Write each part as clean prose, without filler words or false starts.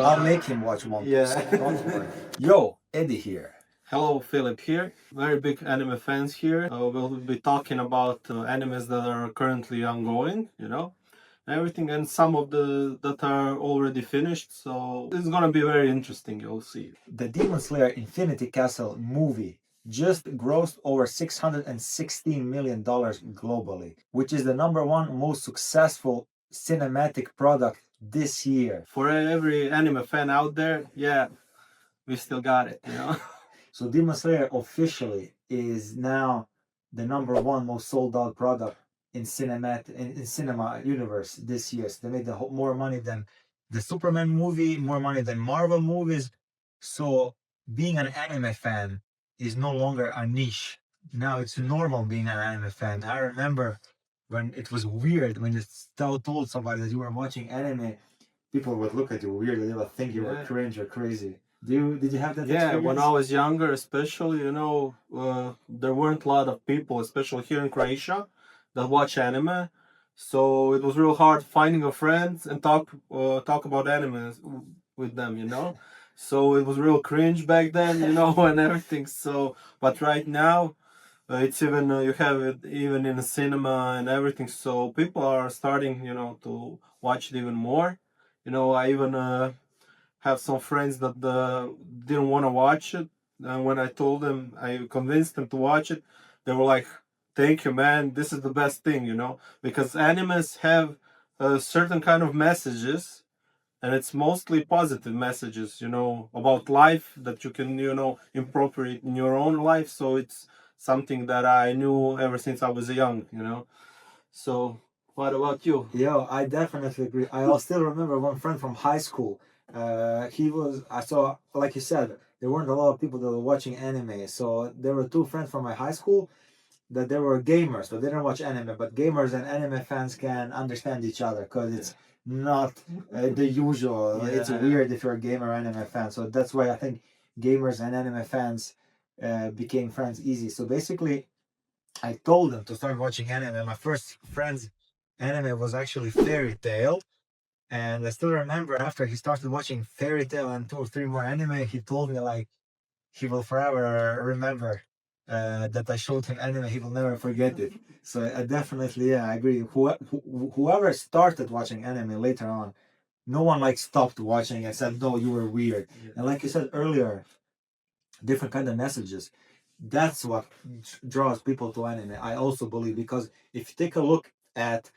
I'll make him watch One Piece. Yeah. Don't worry. Yo, Eddie here. Hello, Philip here. Very big anime fans here. We'll be talking about animes that are currently ongoing, everything, and some of the that are already finished. So it's gonna be very interesting. You'll see. The Demon Slayer Infinity Castle movie just grossed over $616 million globally, which is the #1 most successful cinematic product this year. For every anime fan out there, yeah, we still got it, So Demon Slayer officially is now the #1 most sold out product in cinema universe this year. So they made more money than the Superman movie, more money than Marvel movies. So being an anime fan is no longer a niche. Now it's normal being an anime fan. I remember when it was weird when you told somebody that you were watching anime, people would look at you weird. They would think you were cringe or crazy. Did you have that experience? When I was younger, especially, there weren't a lot of people, especially here in Croatia, that watch anime. So it was real hard finding a friend and talk about anime with them, So it was real cringe back then, and everything. So, but right now, it's even you have it even in the cinema and everything. So people are starting, to watch it even more. I even have some friends that didn't want to watch it, and when I told them, I convinced them to watch it, they were like, thank you, man, this is the best thing, because animes have certain kind of messages, and it's mostly positive messages, about life that you can, incorporate in your own life. So it's something that I knew ever since I was young, So what about you? Yeah, I definitely agree. I still remember one friend from high school. I saw, like you said, there weren't a lot of people that were watching anime. So there were two friends from my high school that they were gamers, but they didn't watch anime. But gamers and anime fans can understand each other because it's not the usual. Yeah. It's weird if you're a gamer or anime fan. So that's why I think gamers and anime fans became friends easy. So basically, I told them to start watching anime. My first friend's anime was actually Fairy Tail. And I still remember after he started watching Fairy Tail and 2 or 3 more anime, he told me like he will forever remember that I showed him anime. He will never forget it. So I definitely, I agree. Whoever started watching anime later on, no one like stopped watching and said, no, you were weird. And like you said earlier, different kind of messages. That's what draws people to anime, I also believe, because if you take a look at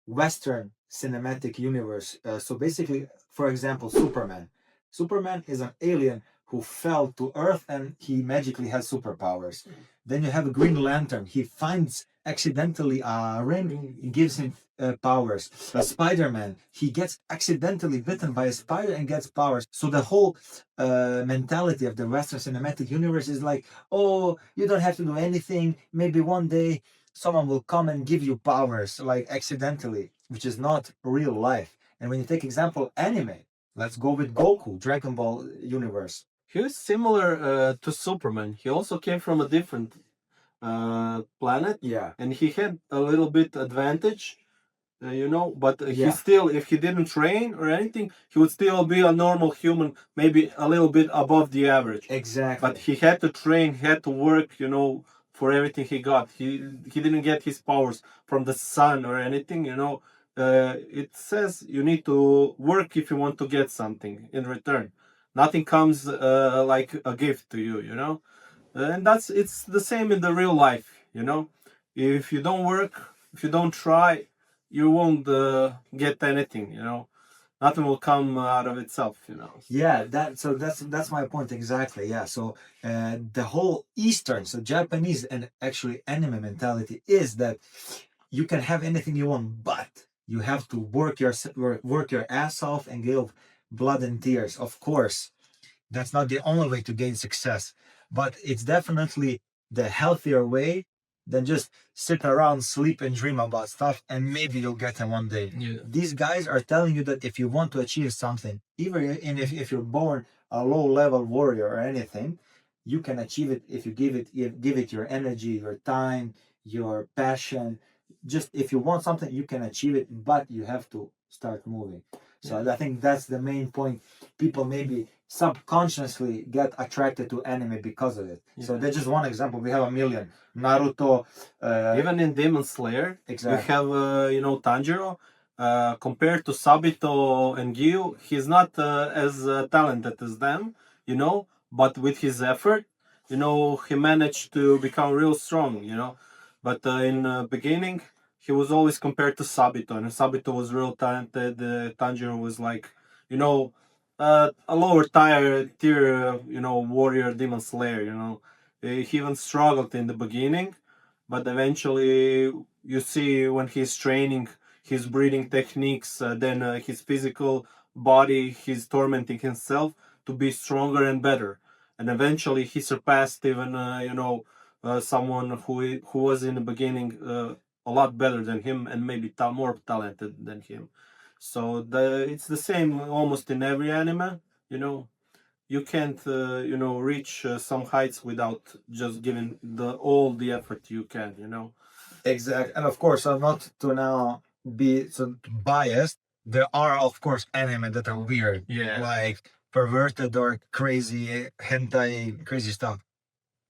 Western cinematic universe, so basically, for example, Superman is an alien who fell to Earth and he magically has superpowers. Then you have a Green Lantern. He finds accidentally a ring, it gives him powers. Spider-Man, he gets accidentally bitten by a spider and gets powers. So the whole mentality of the Western cinematic universe is like, oh, you don't have to do anything. Maybe one day someone will come and give you powers, like accidentally, which is not real life. And when you take example anime, let's go with Goku, Dragon Ball universe. He was similar to Superman. He also came from a different planet. Yeah. And he had a little bit advantage, but he Yeah. still, if he didn't train or anything, he would still be a normal human, maybe a little bit above the average. Exactly. But he had to train, he had to work, for everything he got. He didn't get his powers from the sun or anything, it says you need to work if you want to get something in return. Nothing comes like a gift to you, and it's the same in the real life, if you don't work, if you don't try, you won't get anything, nothing will come out of itself, Yeah, that's my point exactly. Yeah, so the whole Eastern, so Japanese and actually anime mentality is that you can have anything you want, but you have to work your ass off and give blood and tears. Of course, that's not the only way to gain success, but it's definitely the healthier way than just sit around, sleep, and dream about stuff, and maybe you'll get them one day. Yeah. These guys are telling you that if you want to achieve something, even if you're born a low-level warrior or anything, you can achieve it if you give it your energy, your time, your passion. Just if you want something, you can achieve it, but you have to start moving. So I think that's the main point. People maybe subconsciously get attracted to anime because of it. So that's just one example. We have a million. Naruto. Even in Demon Slayer, Exactly. you have Tanjiro. Compared to Sabito and Gyu, he's not as talented as them, but with his effort, he managed to become real strong, But in beginning, he was always compared to Sabito, and Sabito was real talented. Tanjiro was like, a lower tier, warrior demon slayer. He even struggled in the beginning, but eventually you see when he's training, his breathing techniques, then his physical body, he's tormenting himself to be stronger and better, and eventually he surpassed even someone who was in the beginning a lot better than him and maybe more talented than him. So it's the same almost in every anime. You can't reach some heights without just giving all the effort you can. Exactly. And of course, I'm not to now be so biased. There are, of course, anime that are weird, like perverted or crazy hentai, crazy stuff.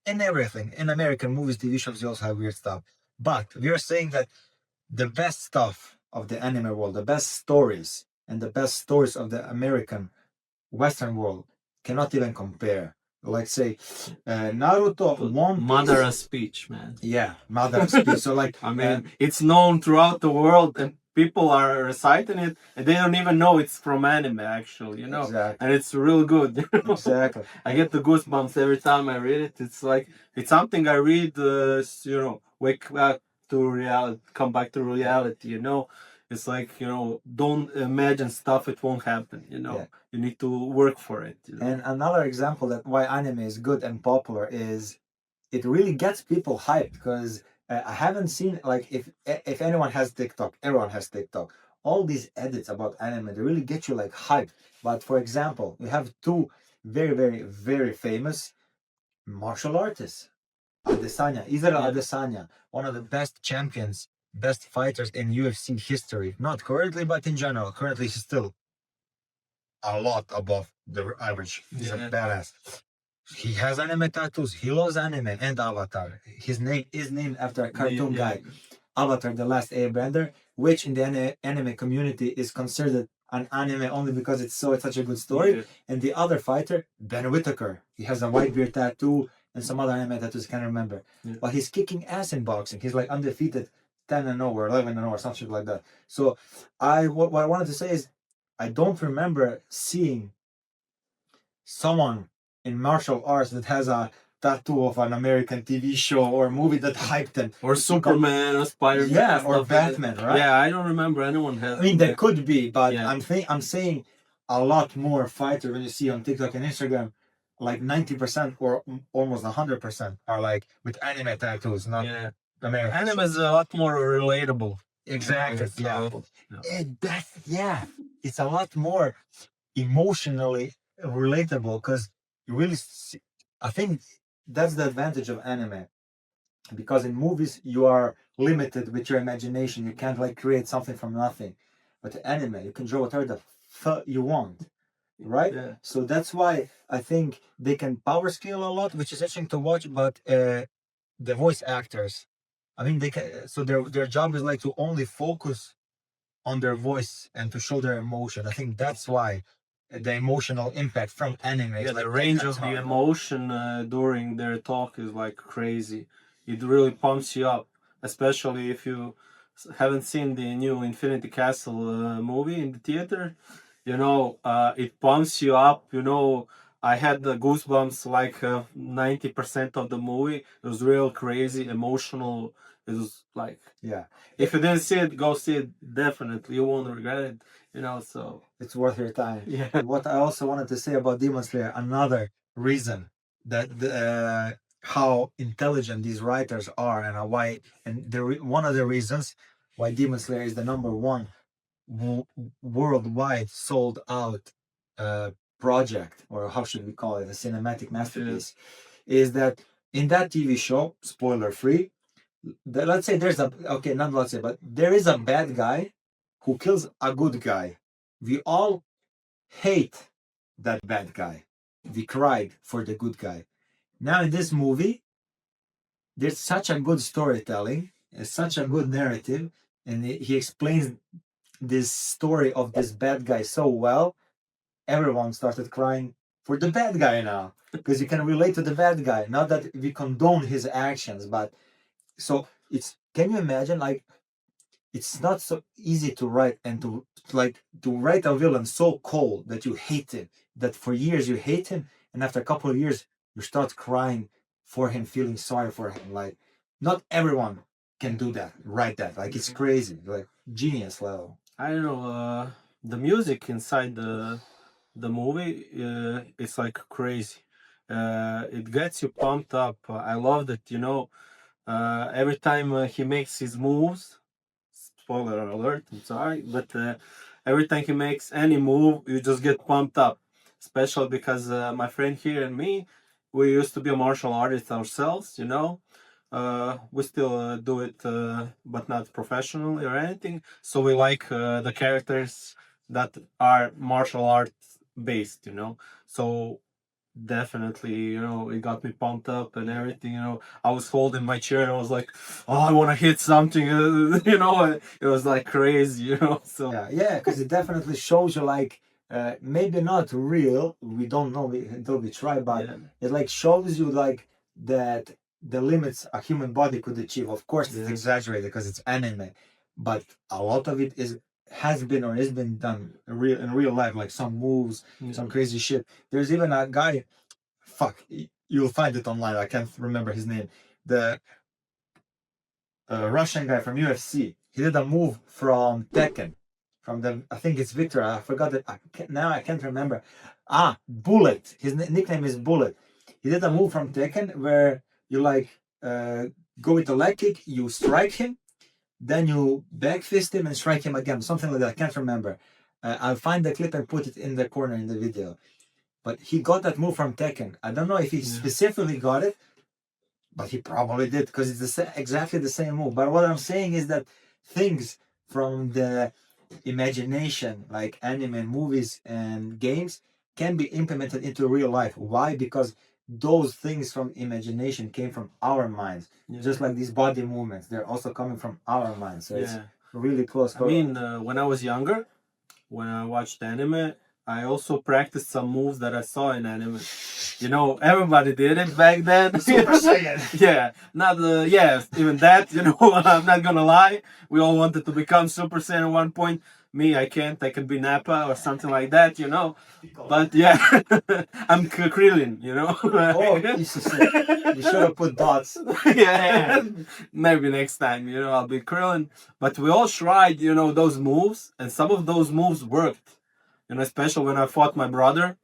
In everything, in American movies, TV shows, you also have weird stuff. But we are saying that the best stuff of the anime world, the best stories, and the best stories of the American Western world cannot even compare. Like say, Naruto, One Piece. Mother of speech, man. Yeah, mother of speech. So like, I mean, it's known throughout the world, and people are reciting it, and they don't even know it's from anime, actually. Exactly. And it's real good. Exactly. I get the goosebumps every time I read it. It's like it's something I read. Wake back to reality, come back to reality. It's like don't imagine stuff; it won't happen. Yeah. You need to work for it. And another example that why anime is good and popular is it really gets people hyped because I haven't seen like if anyone has TikTok, everyone has TikTok. All these edits about anime they really get you like hyped. But for example, we have two very very very famous martial artists, Adesanya, Adesanya, one of the best champions, best fighters in UFC history. Not currently, but in general. Currently, he's still a lot above the average. He's a badass. He has anime tattoos. He loves anime and Avatar. His name is named after a cartoon guy, Avatar: The Last Airbender, which in the anime community is considered an anime only because it's such a good story. Yeah. And the other fighter, Ben Whitaker, he has a white beard tattoo and some other anime tattoos I can't remember. Yeah. But he's kicking ass in boxing. He's like undefeated, 10-0 or 11-0 or something like that. So what I wanted to say is I don't remember seeing someone in martial arts that has a tattoo of an American TV show or movie that hyped them. Or Superman or Spider-Man. Yeah, or Batman, right? Yeah, I don't remember anyone has. I mean, there could be, but yeah. I'm saying a lot more fighters when you see on TikTok and Instagram, like 90% or almost 100% are like with anime tattoos, not American. Anime is a lot more relatable. Exactly. Yeah. It's a lot more emotionally relatable because you really see, I think that's the advantage of anime, because in movies you are limited with your imagination. You can't like create something from nothing, but anime you can draw whatever the fuck you want, right? Yeah. So that's why I think they can power scale a lot, which is interesting to watch. But the voice actors, I mean, they can, so their job is like to only focus on their voice and to show their emotion. I think that's why the emotional impact from anime. Yeah, the range of the emotion during their talk is like crazy. It really pumps you up, especially if you haven't seen the new Infinity Castle movie in the theater. It pumps you up. I had the goosebumps like 90% of the movie. It was real crazy, emotional. It was like, yeah. If you didn't see it, go see it. Definitely, you won't regret it. So it's worth your time. Yeah. What I also wanted to say about Demon Slayer, another reason that how intelligent these writers are and why, and one of the reasons why Demon Slayer is the #1 worldwide sold out project, or how should we call it, a cinematic masterpiece, is that in that TV show, spoiler free, let's say there's a, okay, not let's say, but there is a bad guy who kills a good guy. we all hate that bad guy. We cried for the good guy. Now in this movie, there's such a good storytelling, such a good narrative, and he explains this story of this bad guy so well. Everyone started crying for the bad guy now because you can relate to the bad guy. Not that we condone his actions, but so it's. Can you imagine? Like, it's not so easy to write and to write a villain so cold that you hate him, that for years you hate him, and after a couple of years you start crying for him, feeling sorry for him. Like, not everyone can do that, write that. Like, it's crazy, like genius level. I don't know. The music inside the movie, it's like crazy. It gets you pumped up. I love that. Every time he makes his moves. Spoiler alert! I'm sorry, but every time he makes any move, you just get pumped up. Especially because my friend here and me, we used to be a martial artist ourselves. We still do it, but not professionally or anything. So we like the characters that are martial arts based. So definitely, it got me pumped up and everything. I was holding my chair and I was like, oh, I want to hit something. It was like crazy. So yeah, because it definitely shows you, like, maybe not real, we don't know until we try, but yeah. it like shows you like that the limits a human body could achieve. Of course it's Yeah. exaggerated because it's anime, but a lot of it has been or is been done in real life, like some moves, Yeah. some crazy shit. There's even a guy, you'll find it online, I can't remember his name, the Russian guy from UFC. He did a move from Tekken, from the, I think it's Victor. I forgot it. Now I can't remember. Bullet. His nickname is Bullet. He did a move from Tekken where you like go with a leg kick, you strike him, then you back fist him and strike him again, something like that. I can't remember. I'll find the clip and put it in the corner in the video. But he got that move from Tekken. I don't know if he specifically got it, but he probably did because it's exactly the same move. But what I'm saying is that things from the imagination, like anime, movies, and games, can be implemented into real life. Why? Because those things from imagination came from our minds. Just like these body movements, they're also coming from our minds. So it's really close. I mean, when I was younger, when I watched anime, I also practiced some moves that I saw in anime. Everybody did it back then. Super Saiyan. Yeah, not even that. I'm not gonna lie. We all wanted to become Super Saiyan at one point. Me, I can't. I can be Nappa or something like that. But yeah, I'm Krillin. Oh, you should have put dots. Yeah, maybe next time. I'll be Krillin. But we all tried. Those moves, and some of those moves worked. Especially when I fought my brother,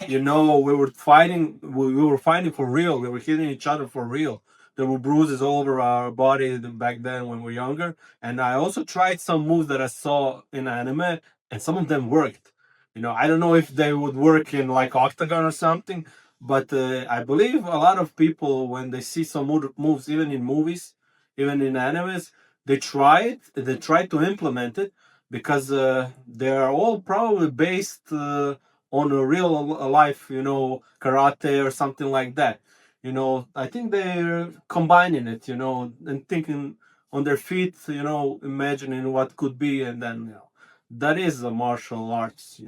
we were fighting. We were fighting for real. We were hitting each other for real. There were bruises all over our body back then when we were younger. And I also tried some moves that I saw in anime, and some of them worked. I don't know if they would work in like Octagon or something, but I believe a lot of people, when they see some moves, even in movies, even in animes, they try to implement it because they are all probably based on a real life, karate or something like that. I think they're combining it, and thinking on their feet, imagining what could be, and then that is a martial arts,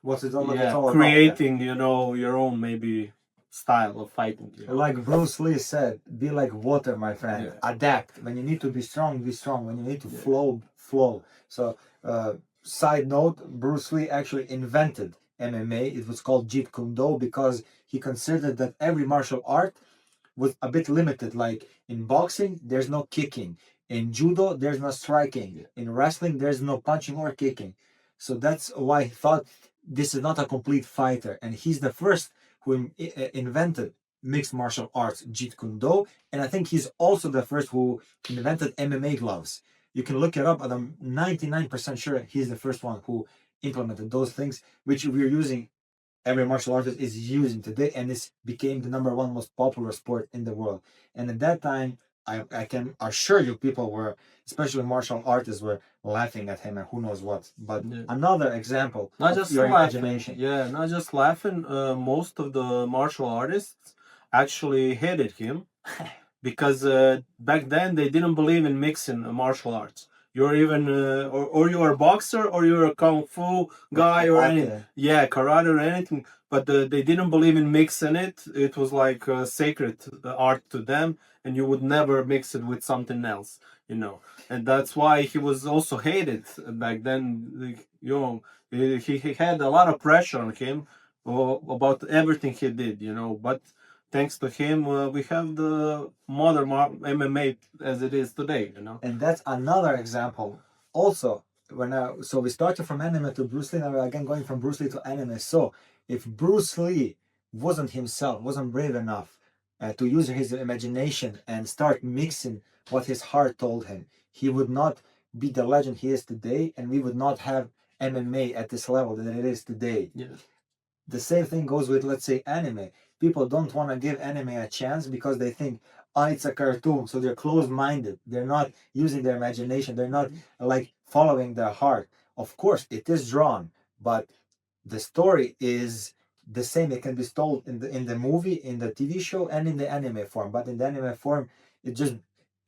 What's it all, yeah, it's all creating, your own maybe style of fighting. Like Bruce Lee said, be like water, my friend. Yeah. Adapt. When you need to be strong, be strong. When you need to flow, flow. So, side note, Bruce Lee actually invented MMA. It was called Jeet Kune Do because he considered that every martial art was a bit limited. Like in boxing, there's no kicking. In judo, there's no striking. In wrestling, there's no punching or kicking. So that's why he thought this is not a complete fighter. And he's the first who invented mixed martial arts, Jeet Kune Do, and I think he's also the first who invented MMA gloves. You can look it up, and I'm 99% sure he's the first one who implemented those things, which we're using. Every martial artist is using today, and this became the #1 most popular sport in the world. And at that time, I can assure you, people were, especially martial artists, were laughing at him and who knows what. But Yeah. another example Not of just your laughing. imagination. Yeah, not just laughing. Most of the martial artists actually hated him because back then they didn't believe in mixing martial arts. You're even or you're a boxer or you're a kung fu guy or anything. Yeah, karate or anything. But they didn't believe in mixing it. It was like a sacred art to them, and you would never mix it with something else. You know, and that's why he was also hated back then. Like, you know, he had a lot of pressure on him about everything he did. You know, but thanks to him, we have the modern MMA as it is today. You know, And that's another example. Also, so we started from anime to Bruce Lee, now we're again going from Bruce Lee to anime. So if Bruce Lee wasn't brave enough to use his imagination and start mixing what his heart told him, he would not be the legend he is today, and we would not have MMA at this level that it is today. yeah. The same thing goes with, let's say, anime. People don't want to give anime a chance because they think, oh, it's a cartoon, so they're closed-minded. They're not using their imagination. They're not like following their heart. Of course, it is drawn, but the story is the same. It can be told in the movie, in the TV show, and in the anime form. But in the anime form, it just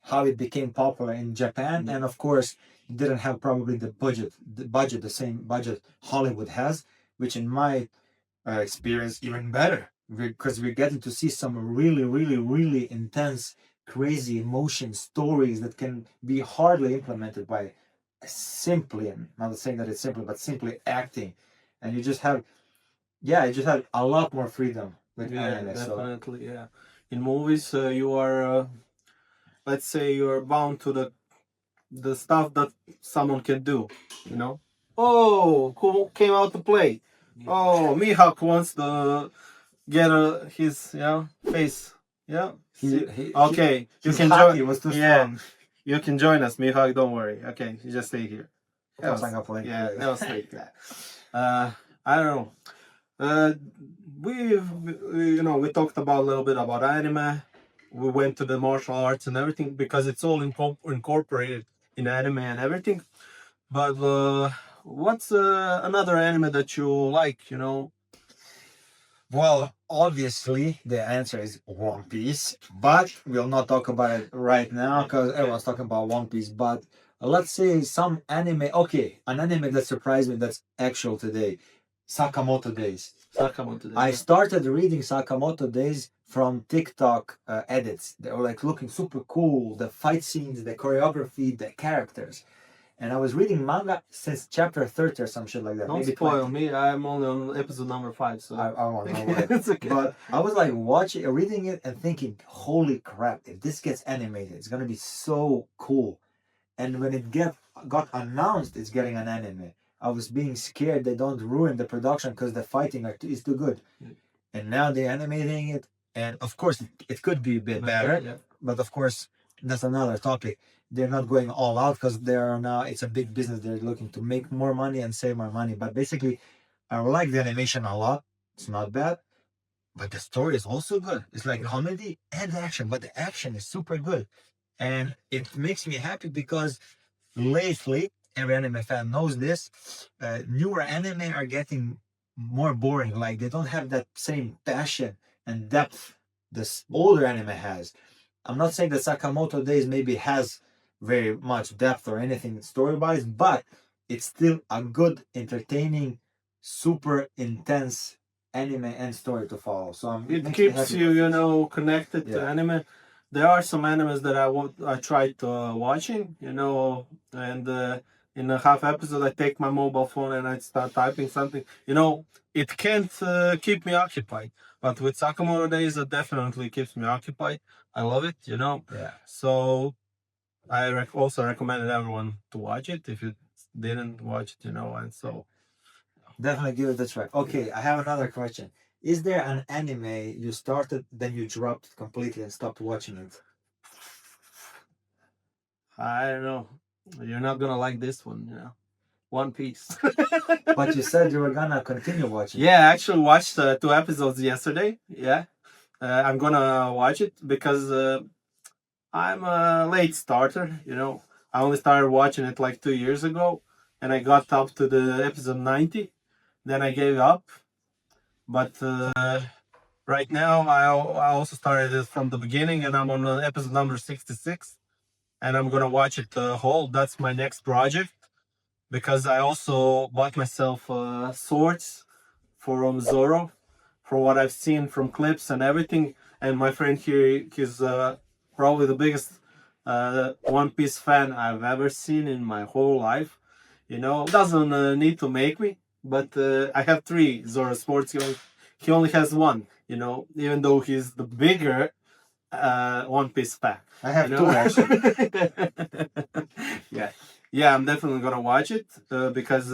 how it became popular in Japan, and of course, it didn't have probably the same budget Hollywood has, which in my experience even better, because we're getting to see some really, really, really intense, crazy emotion stories that can be hardly implemented by simply, I'm not saying that it's simply, but simply acting. And you just have a lot more freedom with anime. Definitely. So. Yeah, in movies, you are, let's say, you are bound to the stuff that someone can do. You know. Oh, who came out to play? Oh, Mihawk wants to get his face. Yeah. Okay, you can join. Was too strong. You can join us, Mihawk. Don't worry. Okay, you just stay here. That was like that. I don't know. We talked about a little bit about anime. We went to the martial arts and everything because it's all incorporated in anime and everything. But what's another anime that you like? You know. Well, obviously the answer is One Piece, but we'll not talk about it right now because everyone's talking about One Piece. But let's say some anime. Okay, an anime that surprised me that's actual today, Sakamoto Days. I started reading Sakamoto Days from TikTok edits. They were like looking super cool. The fight scenes, the choreography, the characters. And I was reading manga since chapter 30 or some shit like that. Don't spoil me. I'm only on episode number 5, so I won't know. It's okay. But I was like reading it and thinking, holy crap, if this gets animated, it's gonna be so cool. And when it got announced it's getting an anime, I was being scared they don't ruin the production because the fighting is too good. And now they're animating it, and of course it could be a bit better, but of course that's another topic. They're not going all out because it's a big business. They're looking to make more money and save more money. But basically, I like the animation a lot. It's not bad, but the story is also good. It's like comedy and action, but the action is super good, and it makes me happy because lately, every anime fan knows this, newer anime are getting more boring. Like they don't have that same passion and depth this older anime has. I'm not saying that Sakamoto Days maybe has very much depth or anything story-wise, but it's still a good, entertaining, super intense anime and story to follow. So it keeps you, connected to anime. There are some animes that I tried watching, and in a half episode I take my mobile phone and I start typing something. It can't keep me occupied. But with Sakamoto Days, it definitely keeps me occupied. I love it, Yeah. So I also recommended everyone to watch it if you didn't watch it, and so. Definitely give it a try. Okay, I have another question. Is there an anime you started, then you dropped it completely and stopped watching it? I don't know. You're not gonna like this one, One Piece. But you said you were gonna continue watching. Yeah, I actually watched 2 episodes yesterday. Yeah, I'm gonna watch it because I'm a late starter. I only started watching it like 2 years ago, and I got up to the episode 90. Then I gave up. But right now, I also started it from the beginning, and I'm on episode number 66, and I'm gonna watch it whole. That's my next project because I also bought myself swords from Zoro, from what I've seen from clips and everything. And my friend here, he's probably the biggest One Piece fan I've ever seen in my whole life. Doesn't need to make me, but I have three Zoro swords. He only has one. Even though he's the bigger One Piece fan. I have two actually. Yeah, I'm definitely gonna watch it because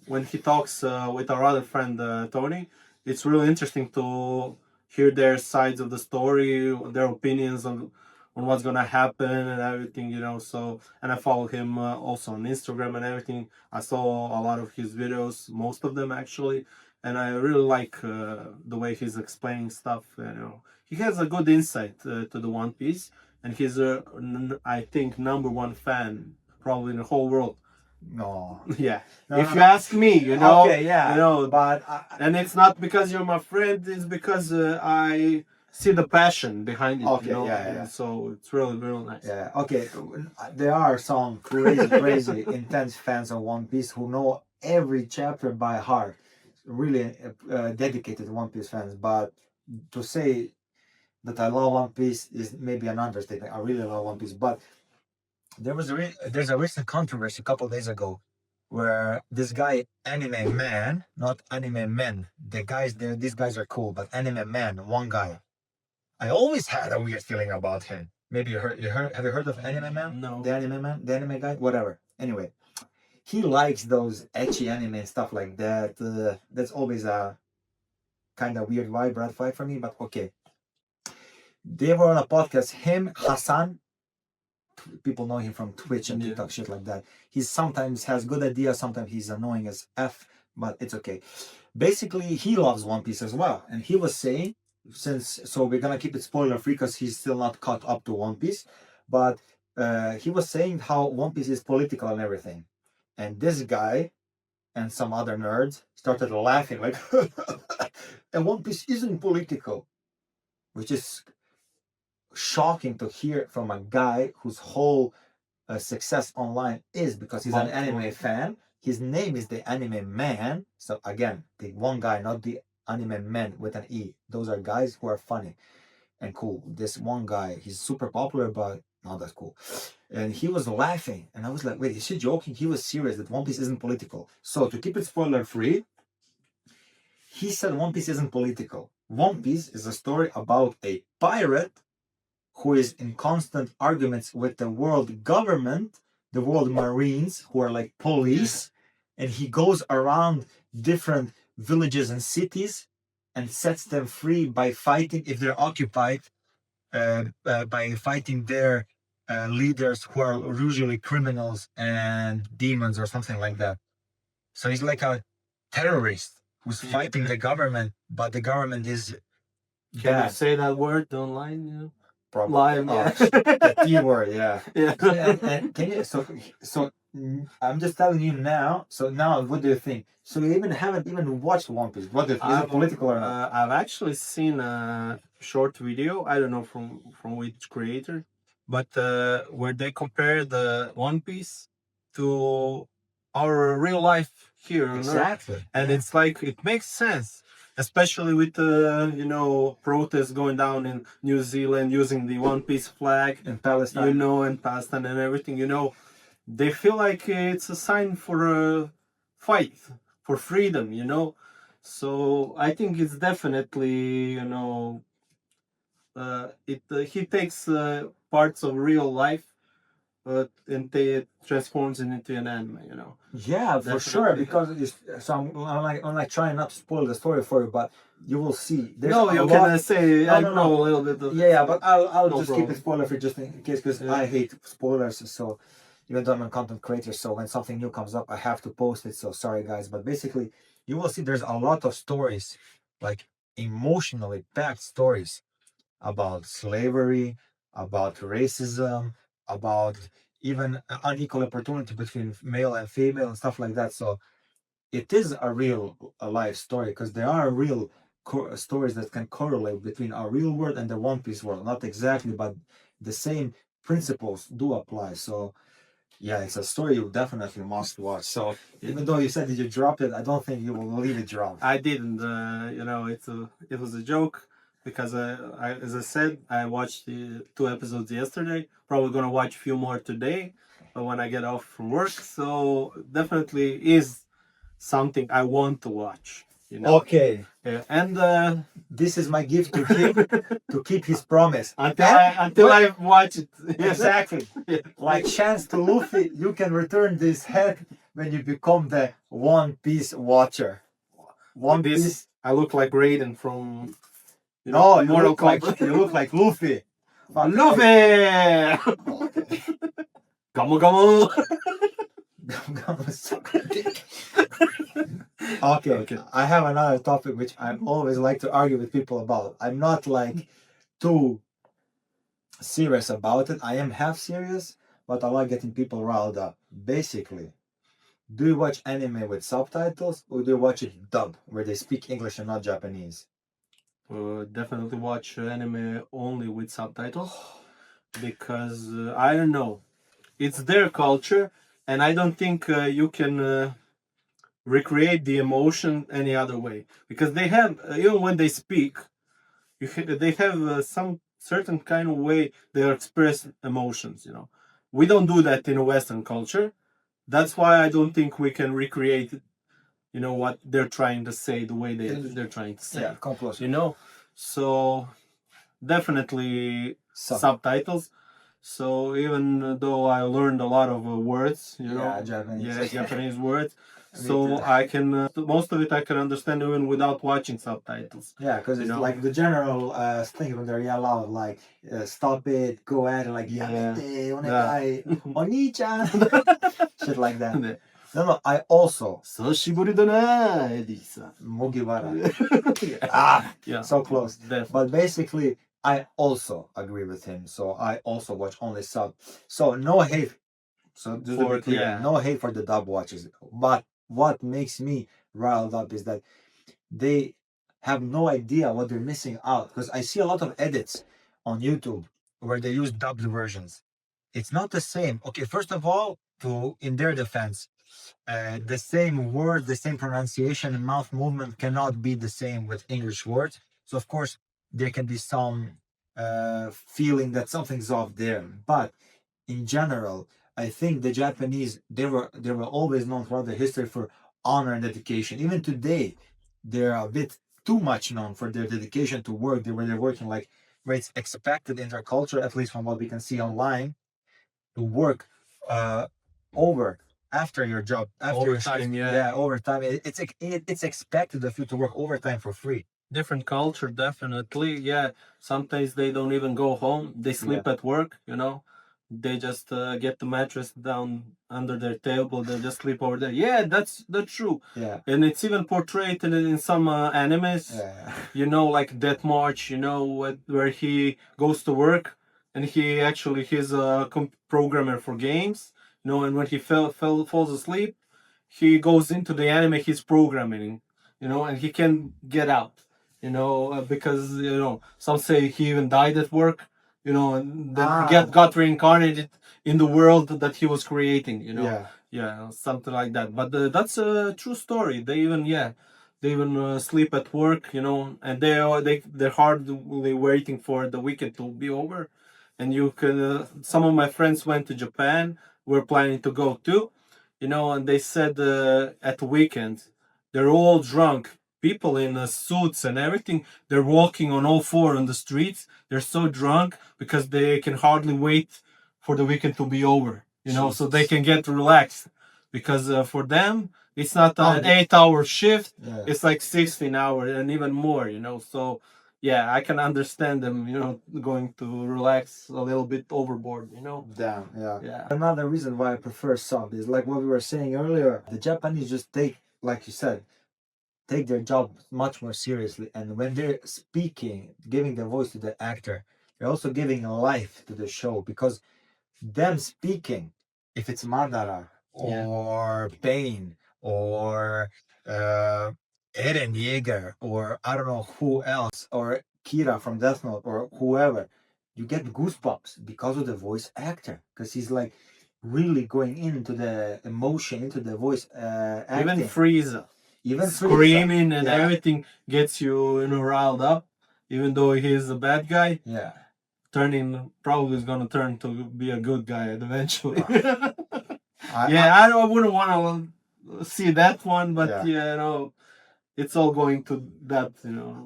when he talks with our other friend Tony, it's really interesting to hear their sides of the story, their opinions on what's gonna happen and everything. So, and I follow him also on Instagram and everything. I saw a lot of his videos, most of them actually, and I really like the way he's explaining stuff. He has a good insight to the One Piece, and he's I think #1 fan probably in the whole world. No. Yeah. No, if you ask me, Okay, yeah. But and it's not because you're my friend. It's because I see the passion behind it. Okay, yeah. And so it's really, really nice. Yeah. Okay. There are some crazy, intense fans of One Piece who know every chapter by heart. Really dedicated One Piece fans. But to say that I love One Piece is maybe an understatement. I really love One Piece, but there's a recent controversy a couple of days ago where this guy Anime Man, not Anime Men, these guys are cool, but Anime Man, one guy, I always had a weird feeling about him. Maybe have you heard of Anime Man? No. The Anime Man, the anime guy, whatever. Anyway, he likes those ecchi anime and stuff like that. That's always a kind of weird vibe, red flag for me. But okay, they were on a podcast. Him, Hassan, people know him from Twitch and TikTok, shit like that. He sometimes has good ideas, sometimes he's annoying as F, but it's okay. Basically, he loves One Piece as well. And he was saying, so we're gonna keep it spoiler free because he's still not caught up to One Piece, but he was saying how One Piece is political and everything. And this guy and some other nerds started laughing like, and One Piece isn't political, which is shocking to hear from a guy whose whole success online is because he's an anime fan. His name is the Anime Man. So again, the one guy, not the Anime Men with an E. Those are guys who are funny and cool. This one guy, he's super popular, but not that cool. And he was laughing, and I was like, wait, is he joking? He was serious that One Piece isn't political. So to keep it spoiler free, he said One Piece isn't political. One Piece is a story about a pirate who is in constant arguments with the world government, the world marines, who are like police, and he goes around different villages and cities and sets them free by fighting, if they're occupied, by fighting their leaders who are usually criminals and demons or something like that. So he's like a terrorist who's fighting the government, but the government is Can bad. you say that word online? Probably. Live, the T word, yeah. Yeah. And can you so I'm just telling you now. So now, what do you think? So you haven't even watched One Piece. What do you think? Is it political or not? I've actually seen a short video. I don't know from which creator, but where they compare the One Piece to our real life here on Earth. Exactly. And it's like it makes sense, especially with protests going down in New Zealand using the One Piece flag In Palestine. and Palestine and everything. They feel like it's a sign for a fight for freedom. So I think it's definitely he takes parts of real life, and they transforms it into an anime. Yeah, for sure. Because I'm like trying not to spoil the story for you, but you will see. There's you can say I know a little bit of yeah, but I'll No just problem. keep it spoiler free just in case, because I hate spoilers. So even though I'm a content creator, so when something new comes up, I have to post it. So sorry guys, but basically you will see there's a lot of stories, like emotionally packed stories about slavery, about racism, about even unequal opportunity between male and female and stuff like that. So it is a real a life story because there are real stories that can correlate between our real world and the One Piece world. Not exactly, but the same principles do apply. So yeah, it's a story you definitely must watch. So even though you said that you dropped it, I don't think you will leave it drop. I didn't. It was a joke because as I said, I watched the 2 episodes yesterday. Probably gonna watch a few more today, when I get off from work. So definitely is something I want to watch. Okay. Yeah, and this is my gift to him to keep his promise. until I watch it. Exactly. Yeah. Like chance to Luffy, you can return this head when you become the One Piece watcher. One Piece. I look like Raiden from No, Mortal Kombat. you look like Luffy. Luffy! Gamo gamo! Okay, I have another topic which I always like to argue with people about. I'm not like too serious about it. I am half serious, but I like getting people riled up. Basically, do you watch anime with subtitles or do you watch it dubbed, where they speak English and not Japanese? Definitely watch anime only with subtitles because I don't know, it's their culture, and I don't think you can recreate the emotion any other way because they have even when they speak, they have some certain kind of way they express emotions. We don't do that in a Western culture. That's why I don't think we can recreate what they're trying to say the way they're trying to say. Yeah, come closer. So definitely subtitles. So even though I learned a lot of words, Japanese words, so I can most of it I can understand even without watching subtitles. Yeah, because it's like the general thing when they yell out like stop it, go at it, like yamete, onegai, oni-chan, shit like that. No, I also Mugiwara. Yeah, so close. Definitely. But basically, I also agree with him. So I also watch only sub. So no hate. So just to be clear, no hate for the dub watchers. But what makes me riled up is that they have no idea what they're missing out. Because I see a lot of edits on YouTube where they use dubbed versions. It's not the same. Okay, first of all, in their defense, the same word, the same pronunciation and mouth movement cannot be the same with English words. So of course there can be some feeling that something's off there. But in general, I think the Japanese they were always known throughout their history for honor and dedication. Even today, they're a bit too much known for their dedication to work. They're working like where it's expected in their culture, at least from what we can see online, to work over after your job, after overtime, overtime. It's expected of you to work overtime for free. Different culture, definitely. Yeah, sometimes they don't even go home. They sleep at work. They just get the mattress down under their table. They just sleep over there. Yeah, that's true. Yeah, and it's even portrayed in some animes. Like Death March. Where he goes to work and he's a programmer for games. And when he falls asleep, he goes into the anime he's programming. And he can get out. Because some say he even died at work. And then got reincarnated in the world that he was creating. Something like that. But that's a true story. They even sleep at work. And they're hardly waiting for the weekend to be over. And you can. Some of my friends went to Japan. We're planning to go too. And they said at the weekend they're all drunk. People in suits and everything, they're walking on all four on the streets. They're so drunk because they can hardly wait for the weekend to be over, so they can get relaxed. Because for them, it's not an 8-hour shift, it's like 16 hours and even more, So, yeah, I can understand them, going to relax a little bit overboard, Damn, yeah. Another reason why I prefer sub is like what we were saying earlier. The Japanese just take, like you said, take their job much more seriously, and when they're speaking, giving the voice to the actor, you're also giving life to the show, because them speaking, if it's Madara or Pain or Eren Yeager or I don't know who else, or Kira from Death Note or whoever, you get goosebumps because of the voice actor, because he's like really going into the emotion, into the voice acting. Even Frieza, Even screaming and everything gets you, riled up. Even though he's a bad guy, probably is gonna turn to be a good guy eventually. I wouldn't want to see that one, but it's all going to that,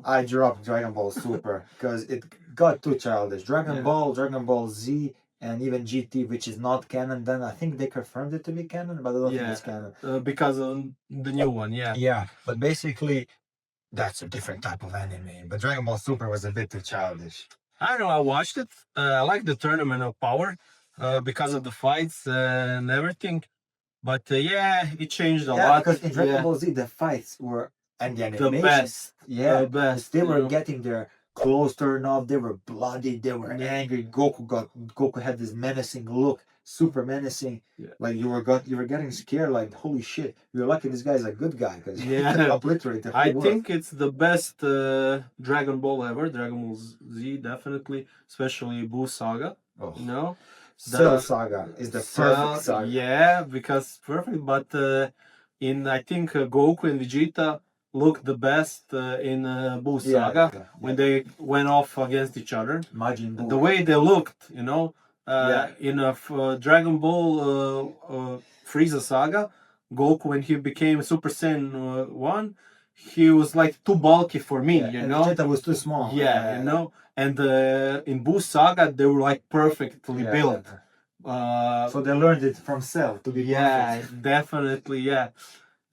I dropped Dragon Ball Super because it got too childish. Dragon Ball, Dragon Ball Z, and even GT, which is not canon. Then I think they confirmed it to be canon, but I don't think it's canon. Because of the new one, Yeah, but basically, that's a different type of anime. But Dragon Ball Super was a bit too childish. I don't know, I watched it. I like the Tournament of Power because of the fights and everything. But it changed a lot. Because in Dragon Ball Z, the fights were, and the animation, the best. The best. They were getting their clothes turned off. They were bloody. They were angry. Goku had this menacing look, super menacing. Like you were getting scared. Like, holy shit! You're lucky this guy's a good guy, because he obliterate the whole world. Think it's the best Dragon Ball ever. Dragon Ball Z, definitely, especially Buu Saga. Cell Saga is the perfect saga. Yeah, because perfect. But I think Goku and Vegeta looked the best in Buu Saga when they went off against each other. Majin Buu. The way they looked, in Dragon Ball Frieza Saga, Goku, when he became Super Saiyan 1, he was like too bulky for me, and Vegeta was too small. And in Buu Saga, they were like perfectly built. So they learned it from Cell to be perfect. Definitely,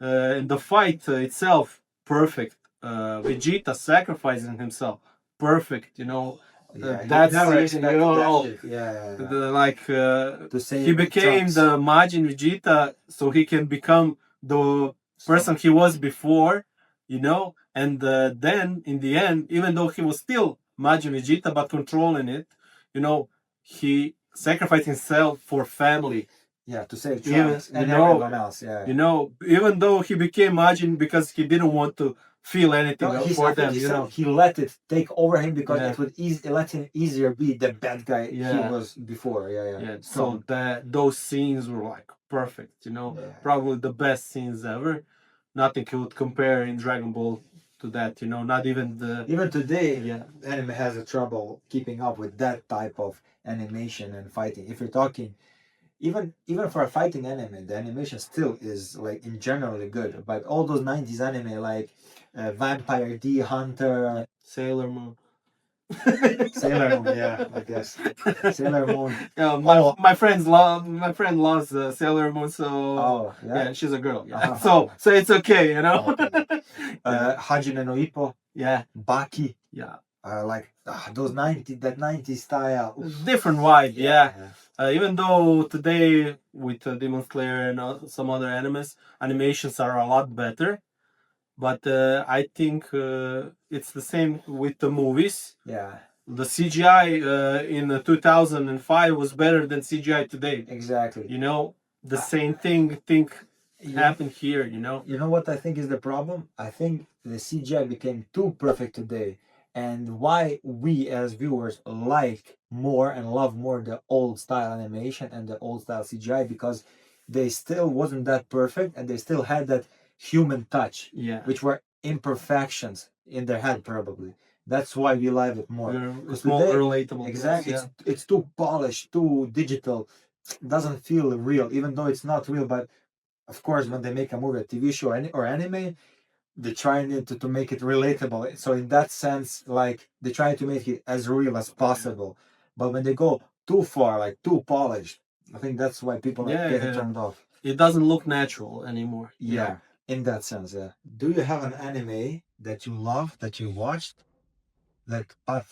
and the fight itself, perfect. Vegeta sacrificing himself, perfect. That's he became the Majin Vegeta so he can become the person he was before, and then in the end, even though he was still Majin Vegeta but controlling it, he sacrificed himself for family. To save Trunks and everyone else. Even though he became Majin because he didn't want to feel anything for them. He let it take over him because it would let him easier be the bad guy he was before. So those scenes were like perfect. Probably the best scenes ever. Nothing could compare in Dragon Ball to that. Not even even today. Anime has a trouble keeping up with that type of animation and fighting. If you're talking. Even for a fighting anime, the animation still is like in generally good. But all those 90s anime like Vampire D Hunter, Sailor Moon. Sailor Moon, I guess. Sailor Moon. My friend loves Sailor Moon, so she's a girl. So it's okay, Hajime no Ippo. Baki. Those 90s style. Different vibe, even though today with Demon Slayer and some other animations are a lot better, but I think it's the same with the movies. The CGI in 2005 was better than CGI today. Exactly. The same thing happened here. You know what I think is the problem? I think the CGI became too perfect today. And why we as viewers like more and love more the old style animation and the old style CGI, because they still wasn't that perfect and they still had that human touch, which were imperfections in their head probably. That's why we love it more. It's more relatable. Exactly. It's too polished, too digital. Doesn't feel real, even though it's not real. But of course, when they make a movie, a TV show, or anime, they try to make it relatable. So in that sense, like they try to make it as real as possible. But when they go too far, like too polished, I think that's why people get turned off. It doesn't look natural anymore. In that sense, Do you have an anime that you love, that you watched, but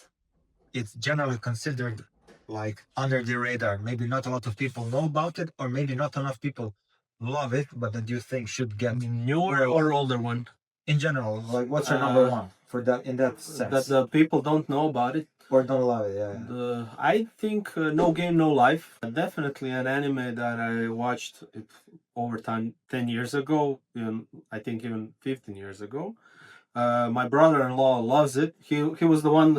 it's generally considered like under the radar? Maybe not a lot of people know about it, or maybe not enough people love it, but that you think should get newer or older one? In general, like what's your number one for that in that sense? That the people don't know about it. Or don't love it, yeah. I think No Game No Life, definitely an anime that I watched over time 10 years ago, even I think even 15 years ago. My brother-in-law loves it. He was the one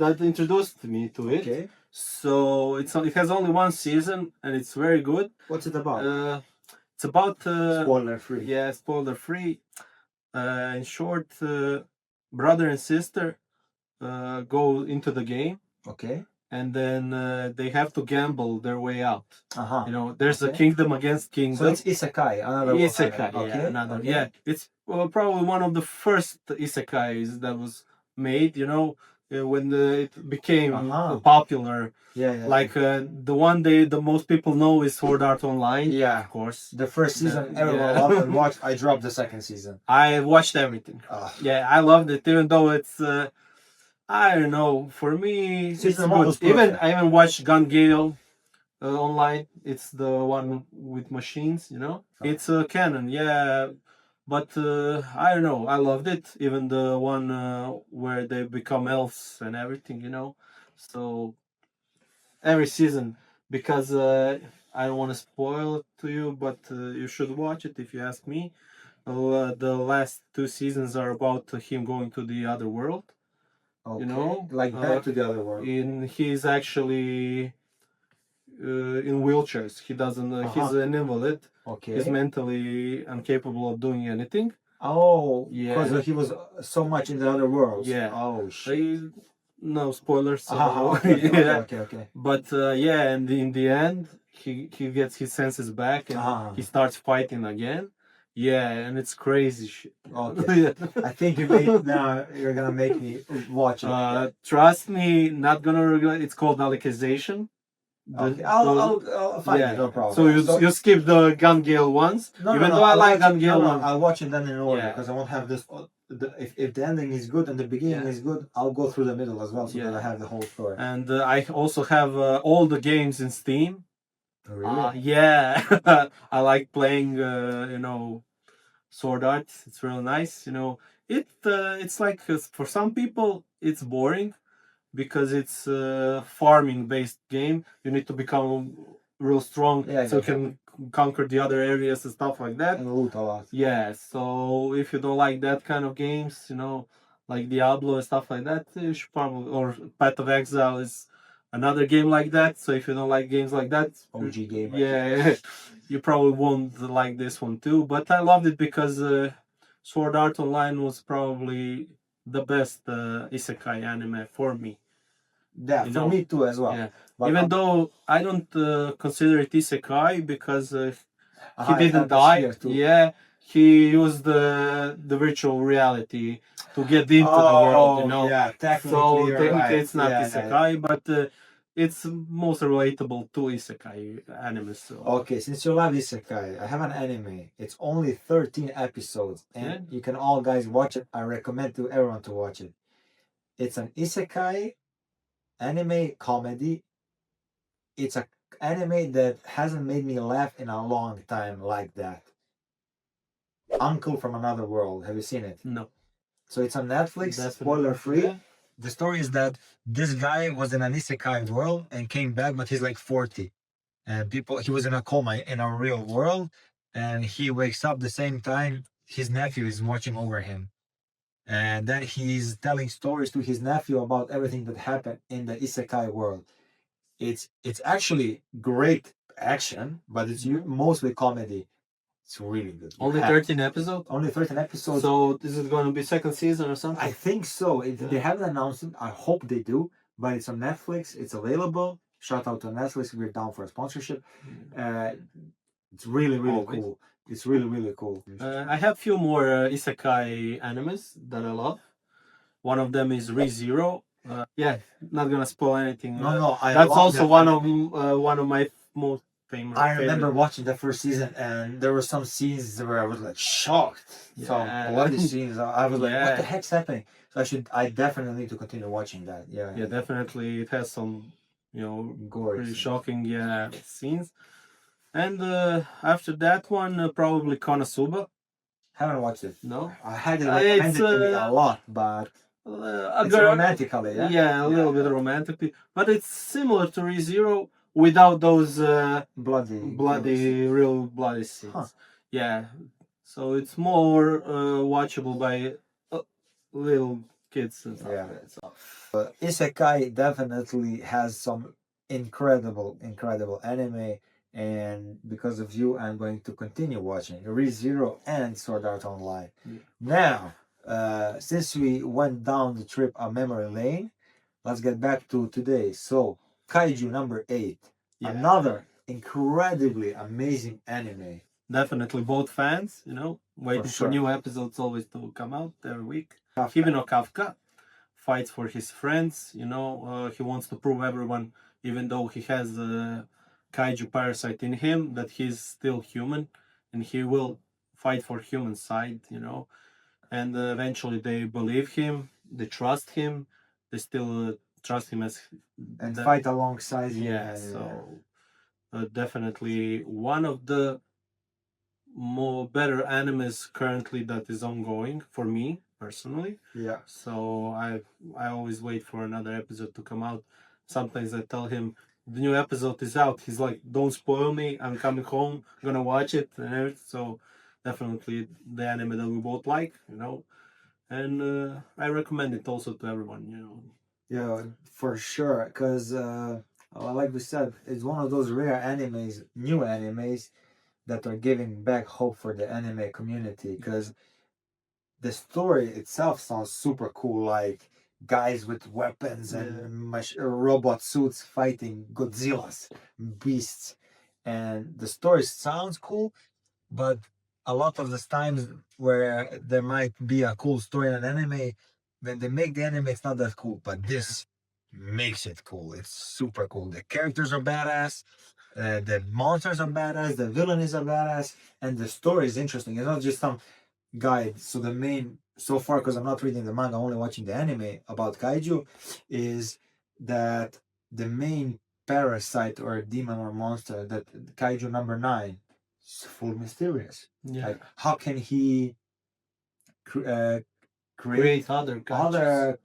that introduced me to it. Okay. So it has only one season and it's very good. What's it about? It's about Spoiler free. Yeah, spoiler free. In short, brother and sister go into the game. Okay. And then they have to gamble their way out. Uh-huh. You know, there's a kingdom against kingdom. So it's isekai, another isekai. Okay. Yeah, another. Okay. Yeah, it's probably one of the first isekais that was made. You know, when it became popular. Yeah. Like the one the most people know is Sword Art Online. Yeah, of course. The first season everyone loved and watched. I dropped the second season. I watched everything. Yeah, I loved it, even though it's. I don't know. For me, it's good. I even watched Gun Gale online. It's the one with machines, you know. It's a canon, yeah. But I don't know. I loved it. Even the one where they become elves and everything, you know. So every season, because I don't want to spoil it to you, but you should watch it if you ask me. The last two seasons are about him going to the other world. Okay. You know, like back to the other world. He's actually in wheelchairs. He doesn't. He's an invalid. Okay. He's mentally incapable of doing anything. Oh, yeah. Because he was so much in the other world. Yeah. Oh shit. No spoilers. So, Okay. But yeah, and in the end, he gets his senses back and he starts fighting again. Yeah, and it's crazy shit. Okay. I think you're gonna make me watch it. Trust me, not gonna regret. It's called Alicization. Okay. I'll find it, no problem. So you skip the Gun Gale ones, even though I like Gun Gale ones. I'll watch it then in order because I won't have this. If the ending is good and the beginning is good, I'll go through the middle as well so that I have the whole story. And I also have all the games in Steam. Really? Yeah, I like playing. Sword Art. It's real nice. You know, it's like for some people it's boring because it's a farming based game. You need to become real strong so you can conquer the other areas and stuff like that. And loot a lot. Yeah. So if you don't like that kind of games, you know, like Diablo and stuff like that, you should probably or Path of Exile is another game like that. So if you don't like games like that, OG game. Yeah, you probably won't like this one too. But I loved it because Sword Art Online was probably the best isekai anime for me. Yeah, for me too as well. Yeah. Even though I don't consider it isekai because he didn't die. Yeah, he used the virtual reality to get into the world. You know. Yeah, technically it's not isekai, but. It's most relatable to isekai anime. So. Okay, since you love isekai, I have an anime. It's only 13 episodes, and you can all guys watch it. I recommend to everyone to watch it. It's an isekai anime comedy. It's an anime that hasn't made me laugh in a long time like that. Uncle from Another World. Have you seen it? No. So it's on Netflix, spoiler free. The story is that this guy was in an isekai world and came back, but he's like 40. And he was in a coma in a real world, and he wakes up the same time his nephew is watching over him. And then he's telling stories to his nephew about everything that happened in the isekai world. It's actually great action, but it's mostly comedy. It's really good. Only 13 episodes? Only 13 episodes. So is it going to be second season or something? I think so. They haven't announced it. I hope they do. But it's on Netflix. It's available. Shout out to Netflix. We're down for a sponsorship. It's really cool. It's really cool. I have few more isekai animes that I love. One of them is Re:Zero. Yeah, not gonna spoil anything. No. That's also one of my most famous. I remember watching the first season, and there were some scenes where I was like shocked. Some bloody scenes. I was like, what the heck's happening? So I definitely need to continue watching that. Yeah, definitely. It has some, gore, pretty shocking scenes. And after that one, probably Konosuba. Haven't watched it. No, I had it recommended to me a lot, but it's romantically, yeah? Yeah, a little bit romantically, but it's similar to ReZero without those bloody real bloody scenes. Huh. Yeah, so it's more watchable by little kids and stuff. Yeah. So, Isekai definitely has some incredible anime, and because of you, I'm going to continue watching ReZero and Sword Art Online. Yeah. Now, since we went down the trip on memory lane, let's get back to today. So, Kaiju number 8, another incredibly amazing anime. Definitely both fans, waiting for new episodes always to come out every week. 𝐸𝐸 fights for his friends, he wants to prove everyone, even though he has a kaiju parasite in him, that he's still human and he will fight for human side, and eventually they believe him, they trust him, they still trust him as and fight alongside him. Yeah, so definitely one of the more better animes currently that is ongoing for me personally. Yeah. So I always wait for another episode to come out. Sometimes I tell him the new episode is out. He's like, "Don't spoil me. I'm coming home. I'm gonna watch it." And everything. So definitely the anime that we both like, and I recommend it also to everyone. Yeah, for sure. Because like we said, it's one of those rare animes, new animes, that are giving back hope for the anime community, because the story itself sounds super cool, like guys with weapons and robot suits fighting Godzillas, beasts, and the story sounds cool, but a lot of the times where there might be a cool story in an anime, when they make the anime, it's not that cool, but this makes it cool. It's super cool. The characters are badass, the monsters are badass, the villain is a badass, and the story is interesting. It's not just some guide. So the main, so far, because I'm not reading the manga, only watching the anime about kaiju, is that the main parasite or demon or monster, that kaiju number 9, is full mysterious. Yeah. Like, how can he create other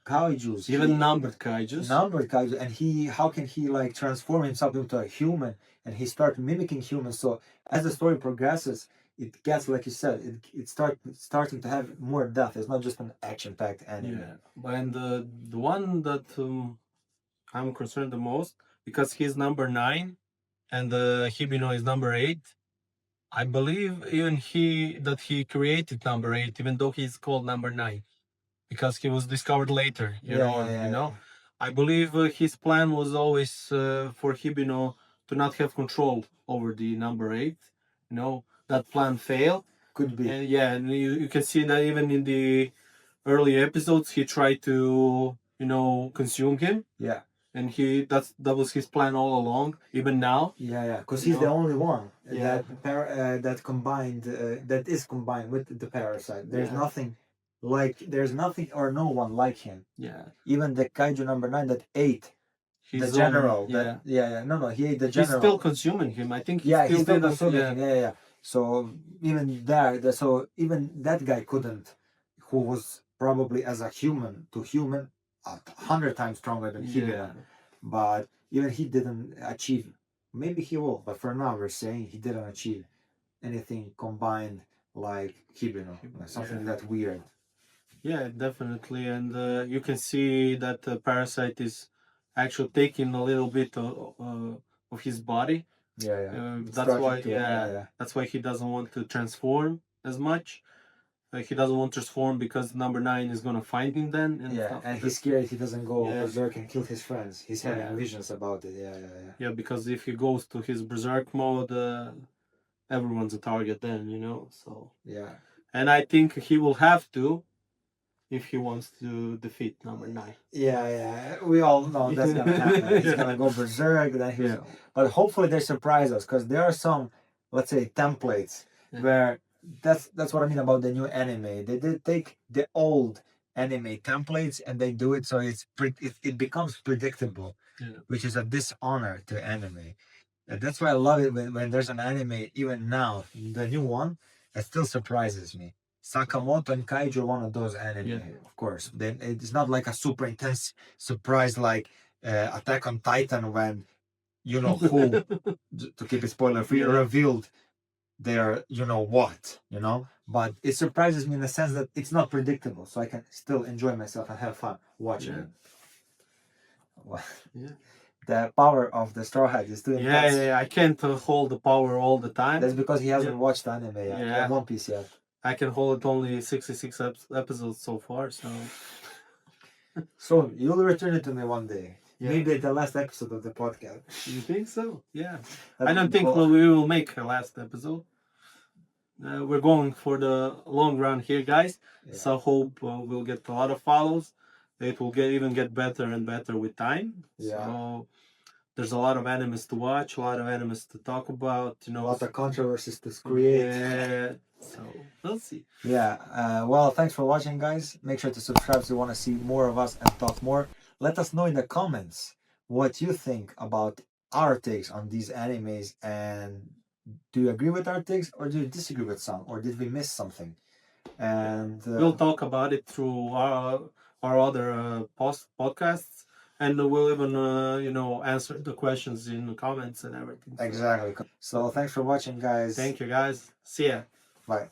kaijus, even numbered kaijus, and how can he like transform himself into a human, and he start mimicking humans. So as the story progresses, it gets, like you said, it starting to have more depth. It's not just an action-packed anime. Yeah, and the one that I'm concerned the most, because he's number 9 and Hibino is number 8. I believe even he created number 8, even though he's called number 9, because he was discovered later. You know. I believe his plan was always for Hibino to not have control over the number 8. That plan failed. Could be. And you can see that even in the early episodes, he tried to consume him. Yeah. And that was his plan all along, even now. Yeah, because he's the only one that combined that is combined with the parasite. There's nothing or no one like him. Yeah. Even the kaiju number 9 that ate the general. No, he ate the general. He's still consuming him. I think he's still consuming him. Yeah. So even even that guy couldn't, who was probably as a human to human 100 times stronger than he did. But even he didn't achieve. Maybe he will, but for now we're saying he didn't achieve anything combined like Hibino, something that weird. Yeah, definitely, and you can see that the parasite is actually taking a little bit of his body. That's why he doesn't want to transform as much. He doesn't want to transform because number 9 is gonna find him then. And he's scared he doesn't go berserk and kill his friends. He's having visions about it. Yeah, because if he goes to his berserk mode, everyone's a target then, so. Yeah. And I think he will have to, if he wants to defeat number 9. Yeah. We all know that's gonna happen. He's gonna go berserk. But hopefully they surprise us, because there are some, let's say, templates where that's what I mean about the new anime. They did take the old anime templates and they do it so it becomes predictable, which is a dishonor to anime. And that's why I love it when there's an anime, even now, the new one, that still surprises me. Sakamoto and Kaiju are one of those anime, Yeah. of course. Then it's not like a super intense surprise like Attack on Titan when you know who, to keep it spoiler free, Yeah. revealed their you know what, you know. But it surprises me in the sense that it's not predictable, so I can still enjoy myself and have fun watching Yeah. it. Well, Yeah. the power of the Straw Hat is too intense. Yeah, I can't hold the power all the time. That's because he hasn't watched anime yet. Yeah. He have One Piece yet. I can hold only 66 episodes so far, so. So you'll return it to me one day. Yeah. Maybe at the last episode of the podcast. You think so? Yeah. That'd I don't be think cool. we will make a last episode. We're going for the long run here, guys. Yeah. So hope we'll get a lot of follows. It will even get better and better with time. Yeah. So there's a lot of animes to watch, a lot of animes to talk about. You A know, lot of controversies to create. Yeah. So we'll see. Yeah. Well, thanks for watching, guys. Make sure to subscribe if you want to see more of us and talk more. Let us know in the comments what you think about our takes on these animes, and do you agree with our takes or do you disagree with some, or did we miss something? And We'll talk about it through our other podcasts, and we'll even you know, answer the questions in the comments and everything. exactly. So thanks for watching, guys. Thank you, guys. See ya. Bye.